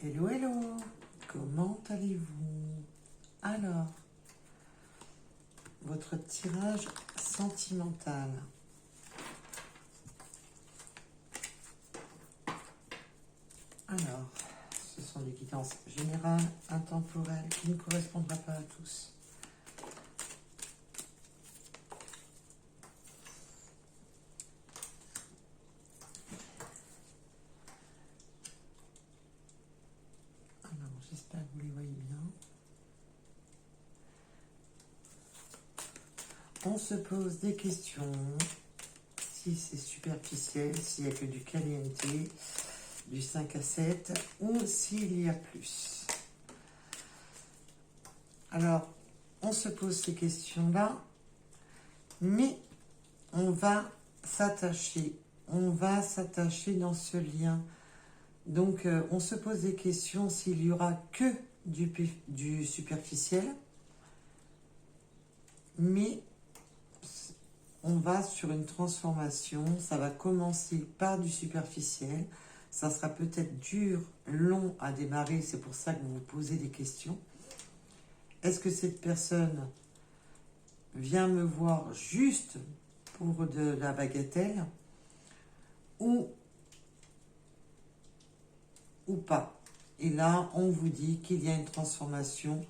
Hello, hello, comment allez-vous? Alors, votre tirage sentimental. Alors, ce sont des guidances générales, intemporelles, qui ne correspondra pas à tous. Alors, j'espère que vous les voyez bien. On se pose des questions, si c'est superficiel, s'il n'y a que du caliente, du 5 à 7, ou s'il y a plus. Alors, on se pose ces questions-là, mais on va s'attacher dans ce lien. Donc, on se pose des questions s'il y aura que du superficiel, mais on va sur une transformation. Ça va commencer par du superficiel. Ça sera peut-être dur, long à démarrer. C'est pour ça que vous vous posez des questions. Est-ce que cette personne vient me voir juste pour de la bagatelle ou pas? Et là, on vous dit qu'il y a une transformation,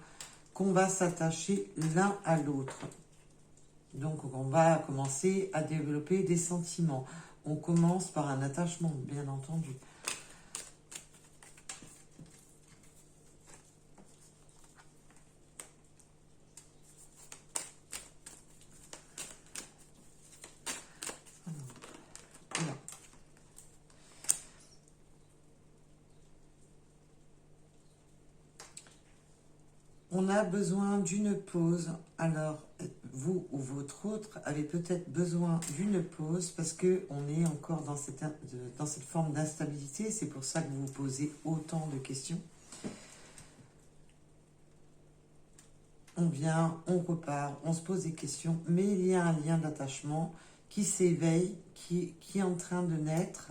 qu'on va s'attacher l'un à l'autre. Donc, on va commencer à développer des sentiments. On commence par un attachement, bien entendu. Voilà. On a besoin d'une pause. Alors, vous ou votre autre avez peut-être besoin d'une pause parce qu'on est encore dans cette forme d'instabilité. C'est pour ça que vous vous posez autant de questions. On vient, on repart, on se pose des questions, mais il y a un lien d'attachement qui s'éveille, qui est en train de naître,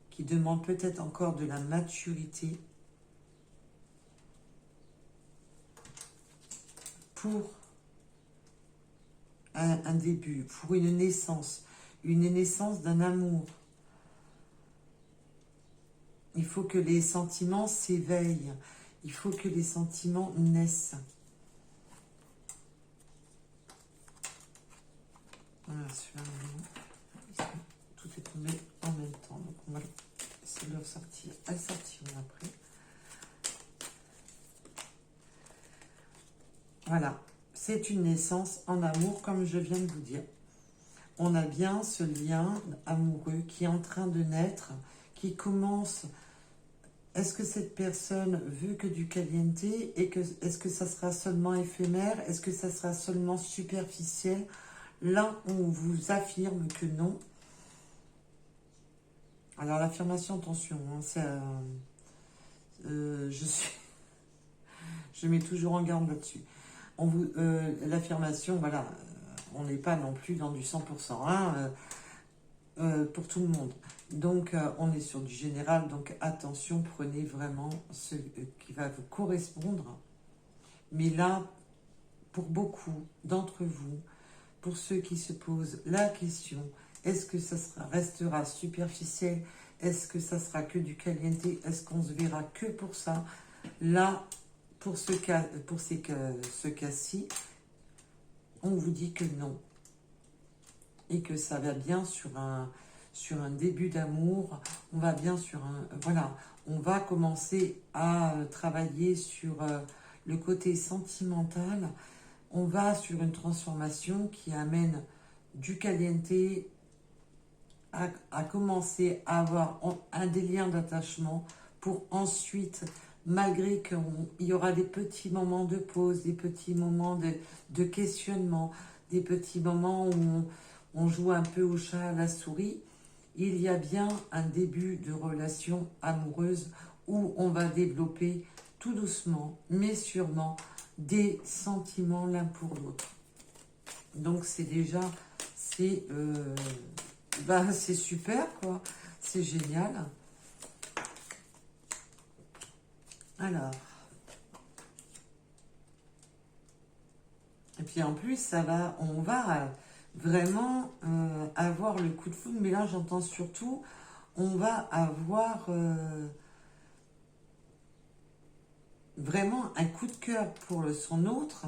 qui demande peut-être encore de la maturité pour un début, pour une naissance d'un amour. Il faut que les sentiments s'éveillent, il faut que les sentiments naissent. Voilà, celui-là, tout est tombé en même temps, donc on va essayer de le ressortir. Elles sortiront après. Voilà, c'est une naissance en amour, comme je viens de vous dire. On a bien ce lien amoureux qui est en train de naître, qui commence. Est-ce que cette personne veut que du caliente et est-ce que ça sera seulement éphémère? Est-ce que ça sera seulement superficiel? Là, on vous affirme que non. Alors, l'affirmation, attention, hein, je mets toujours en garde là-dessus. L'affirmation, voilà, on n'est pas non plus dans du 100%, hein, pour tout le monde. Donc, on est sur du général, donc attention, prenez vraiment ce qui va vous correspondre. Mais là, pour beaucoup d'entre vous, pour ceux qui se posent la question, est-ce que ça restera superficiel? Est-ce que ça sera que du caliente? Est-ce qu'on se verra que pour ça? Là, pour ce cas-ci, on vous dit que non. Et que ça va bien sur un début d'amour. On va bien sur un... Voilà, on va commencer à travailler sur le côté sentimental. On va sur une transformation qui amène du caliente à commencer à avoir des liens d'attachement pour ensuite, malgré qu'il y aura des petits moments de pause, des petits moments de questionnement, des petits moments où on joue un peu au chat à la souris, il y a bien un début de relation amoureuse où on va développer tout doucement, mais sûrement, des sentiments l'un pour l'autre. Donc c'est déjà, c'est super quoi, c'est génial. Alors. Et puis en plus, on va vraiment avoir le coup de foudre. Mais là, j'entends surtout, on va avoir vraiment un coup de cœur pour son autre.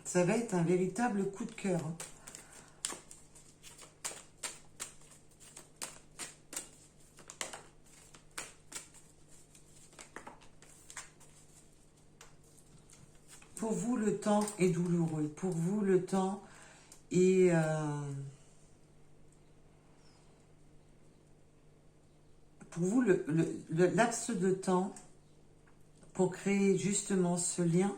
Ça va être un véritable coup de cœur. Pour vous, le temps est douloureux. Pour vous, le temps est... pour vous, le laps de temps pour créer justement ce lien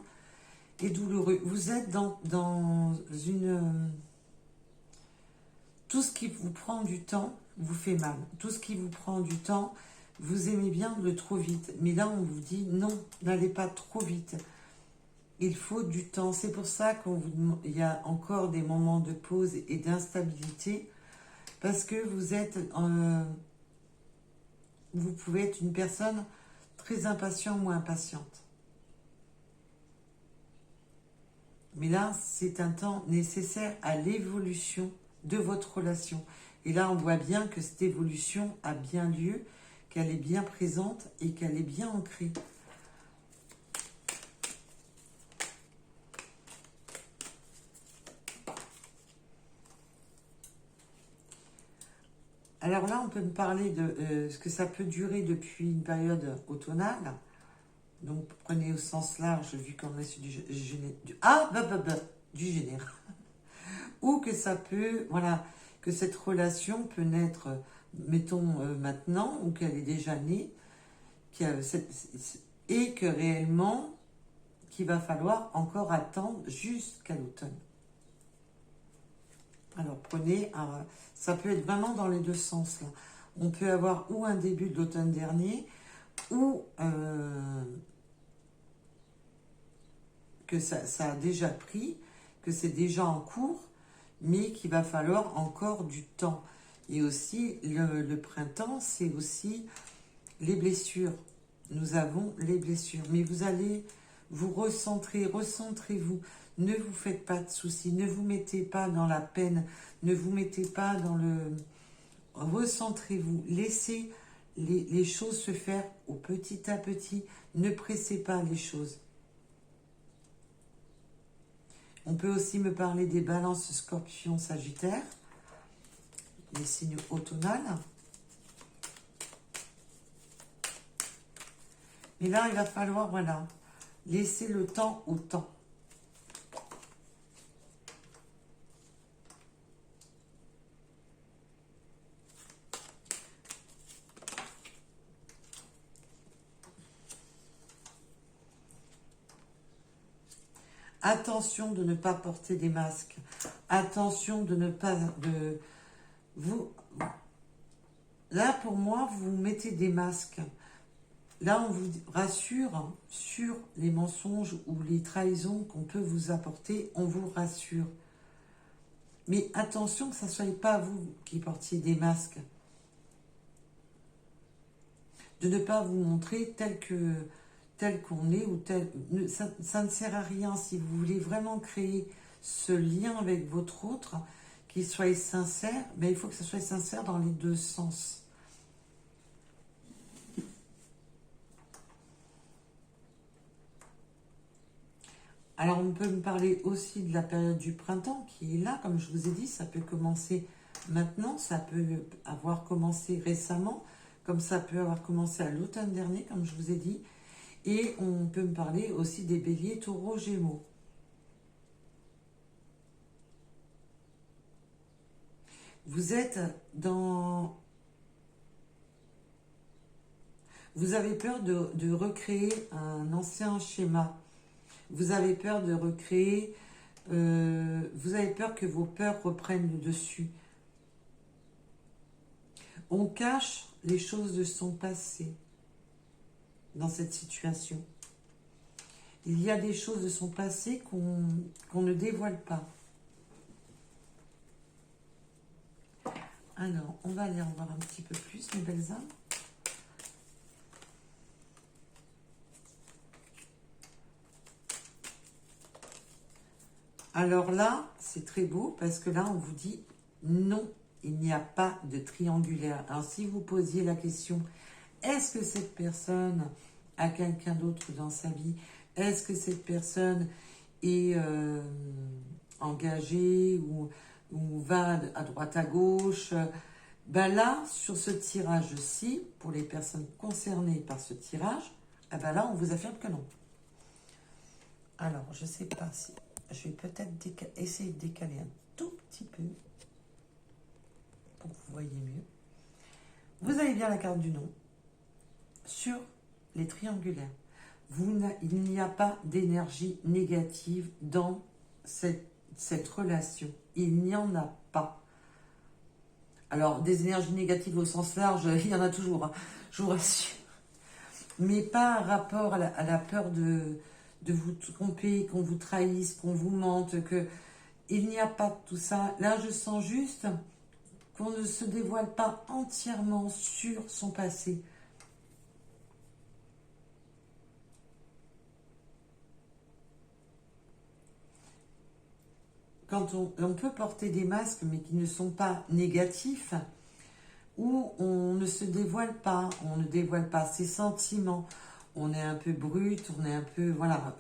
est douloureux. Vous êtes dans une... tout ce qui vous prend du temps vous fait mal. Tout ce qui vous prend du temps, vous aimez bien le trop vite. Mais là, on vous dit non, n'allez pas trop vite. Il faut du temps. C'est pour ça qu'il y a encore des moments de pause et d'instabilité. Parce que vous pouvez être une personne très impatiente ou impatiente. Mais là, c'est un temps nécessaire à l'évolution de votre relation. Et là, on voit bien que cette évolution a bien lieu, qu'elle est bien présente et qu'elle est bien ancrée. Alors là, on peut me parler de ce que ça peut durer depuis une période automnale. Donc, prenez au sens large, vu qu'on est sur du général. Ou que ça peut, voilà, que cette relation peut naître, mettons, maintenant, ou qu'elle est déjà née, et que réellement, qu'il va falloir encore attendre jusqu'à l'automne. Alors, prenez, ça peut être vraiment dans les deux sens, là. On peut avoir ou un début de l'automne dernier, ou que ça a déjà pris, que c'est déjà en cours, mais qu'il va falloir encore du temps. Et aussi, le printemps, c'est aussi les blessures. Nous avons les blessures. Mais vous allez vous recentrer, recentrez-vous. Ne vous faites pas de soucis, ne vous mettez pas dans la peine, ne vous mettez pas dans le... Recentrez-vous, laissez les choses se faire au petit à petit, ne pressez pas les choses. On peut aussi me parler des balances scorpion sagittaire, les signes automnales. Mais là, il va falloir, voilà, laisser le temps au temps. Attention de ne pas porter des masques. Attention de ne pas... Là, pour moi, vous mettez des masques. Là, on vous rassure sur les mensonges ou les trahisons qu'on peut vous apporter. On vous rassure. Mais attention que ça ne soit pas vous qui portiez des masques. De ne pas vous montrer tel qu'on est ou tel... Ça ne sert à rien si vous voulez vraiment créer ce lien avec votre autre, qu'il soit sincère, mais il faut que ça soit sincère dans les deux sens. Alors, on peut me parler aussi de la période du printemps qui est là, comme je vous ai dit, ça peut commencer maintenant, ça peut avoir commencé récemment, comme ça peut avoir commencé à l'automne dernier, comme je vous ai dit. Et on peut me parler aussi des béliers, taureaux, gémeaux. Vous êtes dans... Vous avez peur de recréer un ancien schéma. Vous avez peur de recréer... vous avez peur que vos peurs reprennent le dessus. On cache les choses de son passé dans cette situation. Il y a des choses de son passé qu'on ne dévoile pas. Alors, on va aller en voir un petit peu plus, mes belles âmes. Alors là, c'est très beau parce que là, on vous dit non, il n'y a pas de triangulaire. Alors si vous posiez la question, est-ce que cette personne a quelqu'un d'autre dans sa vie? Est-ce que cette personne est engagée ou va à droite à gauche? Ben là, sur ce tirage-ci, pour les personnes concernées par ce tirage, eh ben là, on vous affirme que non. Alors, je ne sais pas si... Je vais peut-être essayer de décaler un tout petit peu pour que vous voyez mieux. Vous avez bien la carte du non sur les triangulaires. Il n'y a pas d'énergie négative dans cette relation. Il n'y en a pas. Alors, des énergies négatives au sens large, il y en a toujours, hein, je vous rassure. Mais pas un rapport à la peur de vous tromper, qu'on vous trahisse, qu'on vous mente, que il n'y a pas de tout ça. Là, je sens juste qu'on ne se dévoile pas entièrement sur son passé. Quand on peut porter des masques, mais qui ne sont pas négatifs, où on ne se dévoile pas, on ne dévoile pas ses sentiments, on est un peu brut, on est un peu, voilà,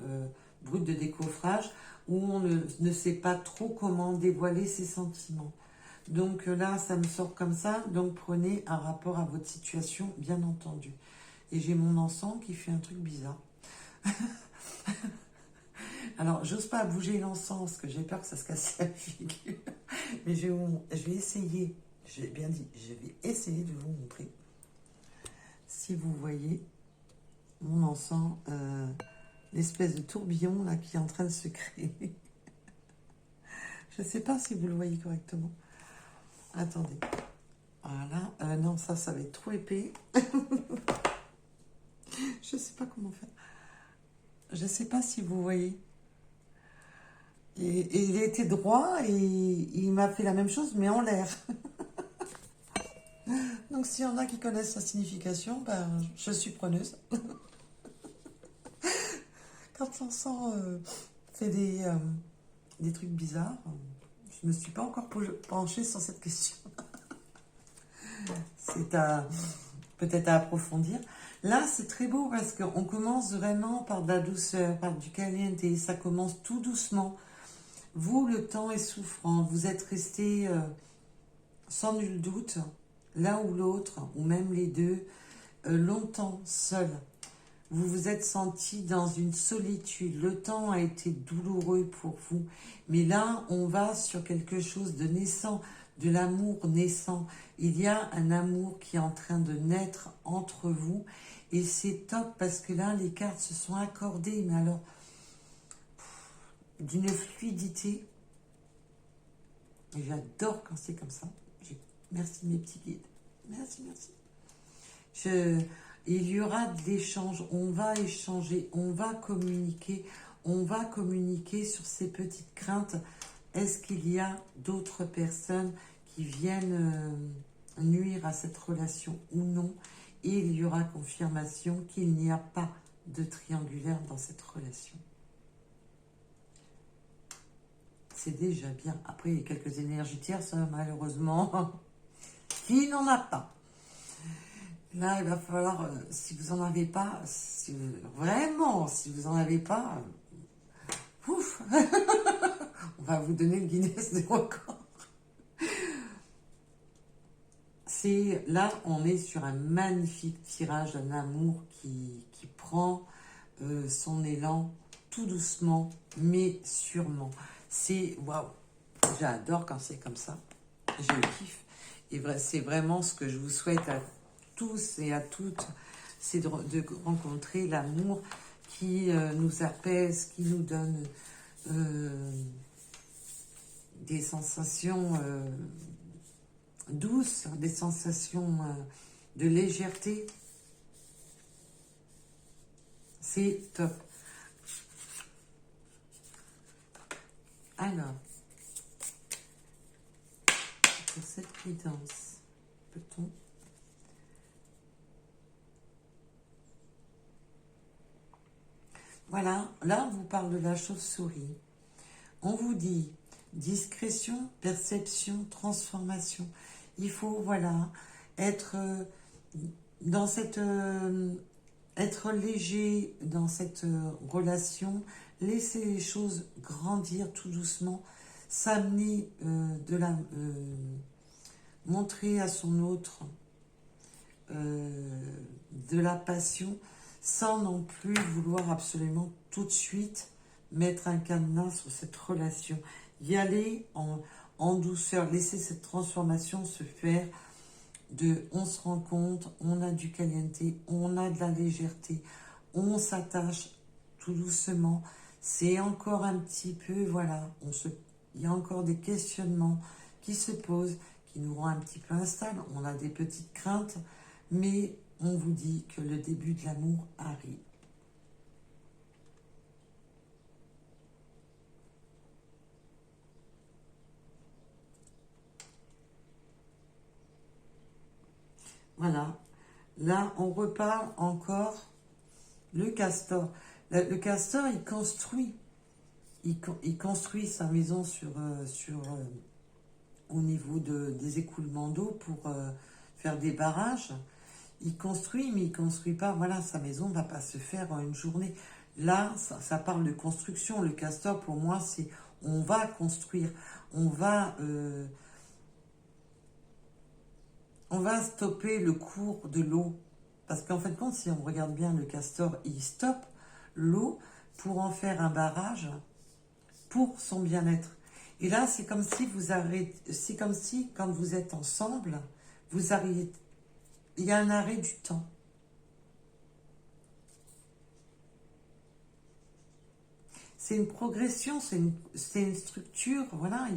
brut de décoffrage, où on ne sait pas trop comment dévoiler ses sentiments. Donc là, ça me sort comme ça, donc prenez un rapport à votre situation, bien entendu. Et j'ai mon encens qui fait un truc bizarre. Alors, j'ose pas bouger l'encens, parce que j'ai peur que ça se casse la figure. Mais je vais essayer, j'ai bien dit, je vais essayer de vous montrer. Si vous voyez mon encens, l'espèce de tourbillon là qui est en train de se créer. Je ne sais pas si vous le voyez correctement. Attendez. Voilà. Non, ça va être trop épais. Je ne sais pas comment faire. Je ne sais pas si vous voyez. Et il était droit et il m'a fait la même chose, mais en l'air. Donc, s'il y en a qui connaissent sa signification, ben, je suis preneuse. Quand l'encens fait des trucs bizarres, je ne me suis pas encore penchée sur cette question. C'est peut-être à approfondir. Là, c'est très beau parce qu'on commence vraiment par de la douceur, par du caliente, et ça commence tout doucement. Vous, le temps est souffrant. Vous êtes resté sans nul doute, l'un ou l'autre, ou même les deux, longtemps seul. Vous vous êtes senti dans une solitude. Le temps a été douloureux pour vous. Mais là, on va sur quelque chose de naissant, de l'amour naissant. Il y a un amour qui est en train de naître entre vous. Et c'est top parce que là, les cartes se sont accordées. Mais alors, d'une fluidité. Et j'adore quand c'est comme ça. Merci mes petits guides. Merci, merci. Il y aura de l'échange, on va échanger, on va communiquer sur ces petites craintes. Est-ce qu'il y a d'autres personnes qui viennent nuire à cette relation ou non? Et il y aura confirmation qu'il n'y a pas de triangulaire dans cette relation. C'est déjà bien. Après, il y a quelques énergies tierces, malheureusement, qui n'en a pas. Là, il va falloir, si vous n'en avez pas, vraiment, si vous n'en avez pas, ouf, on va vous donner le Guinness des records. Là, on est sur un magnifique tirage d'un amour qui prend son élan tout doucement, mais sûrement. C'est, waouh, j'adore quand c'est comme ça, je kiffe. Et c'est vraiment ce que je vous souhaite à tous et à toutes, c'est de rencontrer l'amour qui nous apaise, qui nous donne des sensations douces, des sensations de légèreté. C'est top. Alors, pour cette guidance, peut-on... Voilà, là, on vous parle de la chauve-souris. On vous dit discrétion, perception, transformation. Il faut, voilà, être dans cette... être léger dans cette relation, laisser les choses grandir tout doucement, s'amener montrer à son autre de la passion, sans non plus vouloir absolument tout de suite mettre un cadenas sur cette relation. Y aller en douceur, laisser cette transformation se faire on se rencontre, on a du caliente, on a de la légèreté, on s'attache tout doucement. C'est encore un petit peu, voilà, il y a encore des questionnements qui se posent, qui nous rendent un petit peu instables. On a des petites craintes, mais on vous dit que le début de l'amour arrive. Voilà. Là, on repart encore le castor. Le castor, il construit. Il construit sa maison au niveau des écoulements d'eau pour faire des barrages. Il construit, mais il construit pas. Voilà, sa maison ne va pas se faire en une journée. Là, ça parle de construction. Le castor, pour moi, c'est on va construire. On va stopper le cours de l'eau. Parce qu'en fait, si on regarde bien le castor, il stoppe l'eau pour en faire un barrage pour son bien-être. Et là, c'est comme si c'est comme si, quand vous êtes ensemble, vous arrêtez. Il y a un arrêt du temps. C'est une progression, c'est une structure. Voilà,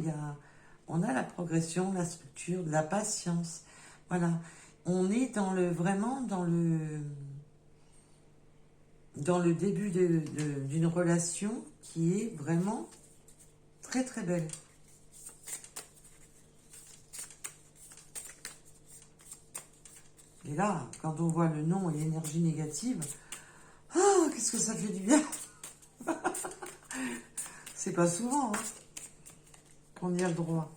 on a la progression, la structure, la patience. Voilà, on est vraiment dans le début d'une relation qui est vraiment très très belle. Et là, quand on voit le nom et l'énergie négative, oh, qu'est-ce que ça fait du bien. C'est pas souvent qu'on y a le droit.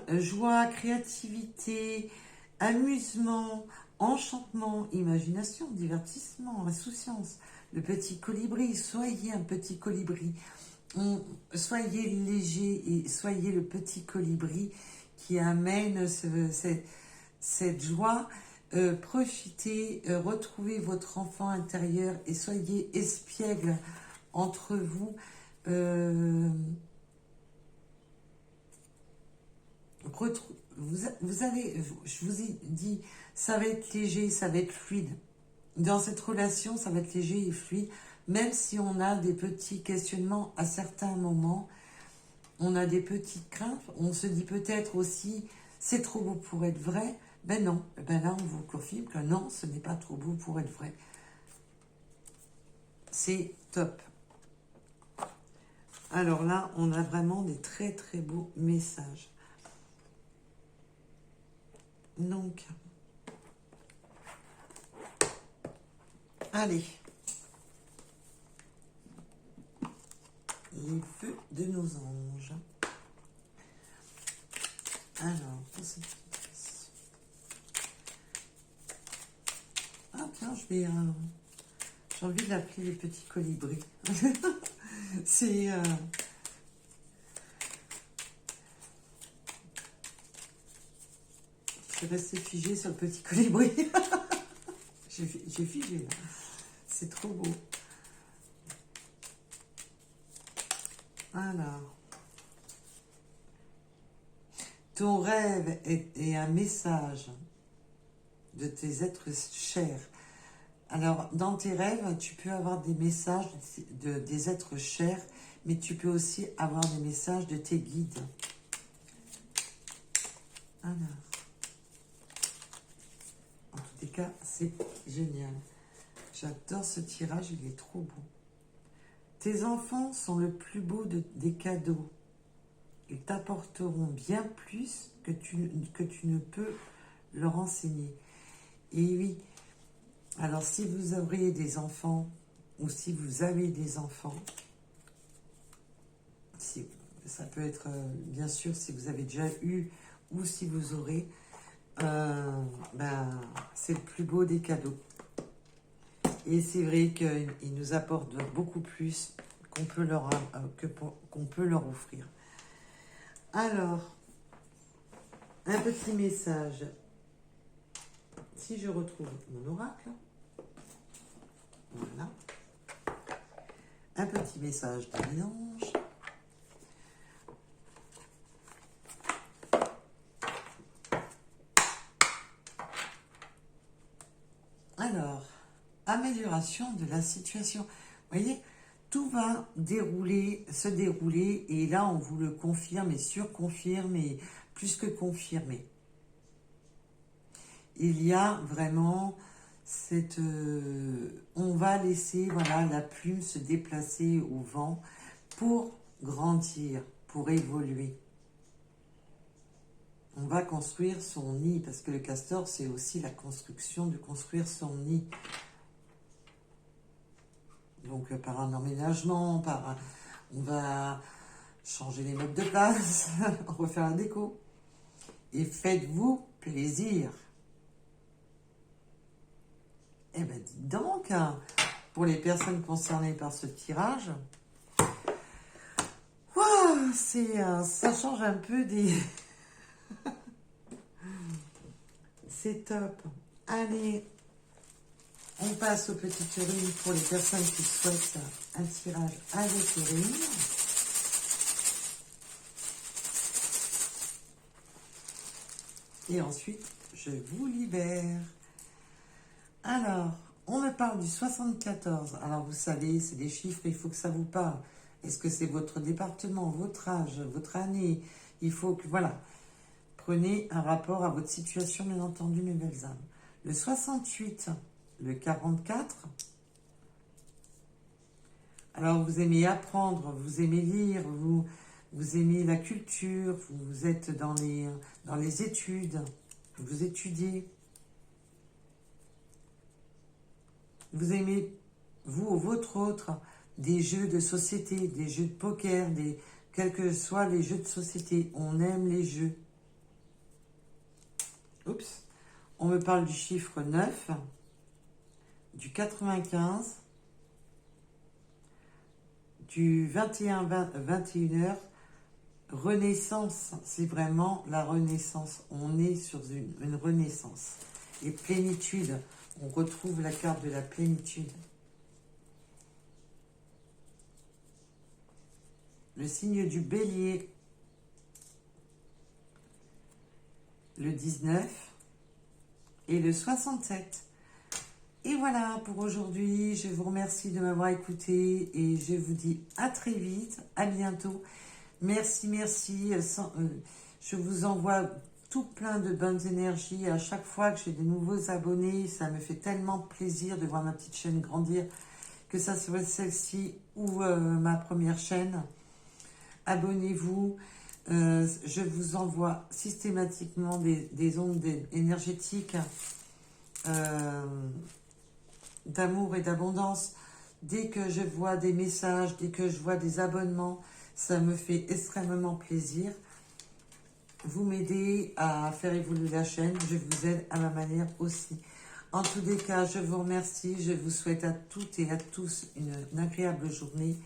Joie, créativité, amusement, enchantement, imagination, divertissement, insouciance. Le petit colibri, soyez un petit colibri. Soyez léger et soyez le petit colibri qui amène cette joie. Profitez, retrouvez votre enfant intérieur et soyez espiègle entre vous. Vous allez, je vous ai dit, ça va être léger, ça va être fluide. Dans cette relation, ça va être léger et fluide, même si on a des petits questionnements à certains moments, on a des petites craintes, on se dit peut-être aussi, c'est trop beau pour être vrai. Ben non, ben là on vous confirme que non, ce n'est pas trop beau pour être vrai. C'est top. Alors là, on a vraiment des très très beaux messages. Donc, allez. Les feux de nos anges. Alors, pour cette pièce. Ah tiens, j'ai envie de l'appeler les petits colibris. C'est... Je suis restée figée sur le petit colibri. J'ai figé là. C'est trop beau. Alors, ton rêve est un message de tes êtres chers. Alors, dans tes rêves, tu peux avoir des messages des êtres chers, mais tu peux aussi avoir des messages de tes guides. Alors, en tous les cas, c'est génial. J'adore ce tirage, il est trop beau. Tes enfants sont le plus beau des cadeaux. Ils t'apporteront bien plus que tu ne peux leur enseigner. Et oui, alors si vous auriez des enfants ou si vous avez des enfants, si, ça peut être bien sûr si vous avez déjà eu ou si vous aurez, c'est le plus beau des cadeaux. Et c'est vrai qu'il nous apporte beaucoup plus qu'on peut qu'on peut leur offrir. Alors, un petit message. Si je retrouve mon oracle, voilà. Un petit message des anges. Alors, amélioration de la situation. Vous voyez, tout va se dérouler, et là, on vous le confirme et surconfirme et plus que confirmé. Il y a vraiment cette... on va laisser la plume se déplacer au vent pour grandir, pour évoluer. On va construire son nid, parce que le castor, c'est aussi la construction de construire son nid. Donc, par un emménagement, on va changer les meubles de place, refaire la déco. Et faites-vous plaisir. Eh bien, dites donc, pour les personnes concernées par ce tirage, wow, ça change un peu des... C'est top. Allez, on passe aux petites runes pour les personnes qui souhaitent un tirage avec les runes. Et ensuite, je vous libère. Alors, on me parle du 74. Alors, vous savez, c'est des chiffres, il faut que ça vous parle. Est-ce que c'est votre département, votre âge, votre année? Il faut que, voilà. Prenez un rapport à votre situation, bien entendu, mes belles âmes. Le 68, le 44. Alors, vous aimez apprendre, vous aimez lire, vous aimez la culture, vous êtes dans les études, vous étudiez. Vous aimez, vous ou votre autre, des jeux de société, des jeux de poker, quels que soient les jeux de société. On aime les jeux. Oups. On me parle du chiffre 9, du 95, du 21h. Renaissance, c'est vraiment la renaissance. On est sur une renaissance. Et plénitude, on retrouve la carte de la plénitude. Le signe du bélier, le 19 et le 67. Et voilà pour aujourd'hui. Je vous remercie de m'avoir écouté et je vous dis à très vite, à bientôt. Merci, merci. Je vous envoie tout plein de bonnes énergies. À chaque fois que j'ai de nouveaux abonnés, ça me fait tellement plaisir de voir ma petite chaîne grandir, que ça soit celle-ci ou ma première chaîne. Abonnez-vous. Je vous envoie systématiquement des ondes énergétiques d'amour et d'abondance. Dès que je vois des messages, dès que je vois des abonnements, ça me fait extrêmement plaisir. Vous m'aidez à faire évoluer la chaîne. Je vous aide à ma manière aussi. En tous les cas, je vous remercie. Je vous souhaite à toutes et à tous une agréable journée.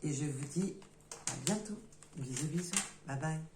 Et je vous dis à bientôt. Bisous, bisous. Bye bye.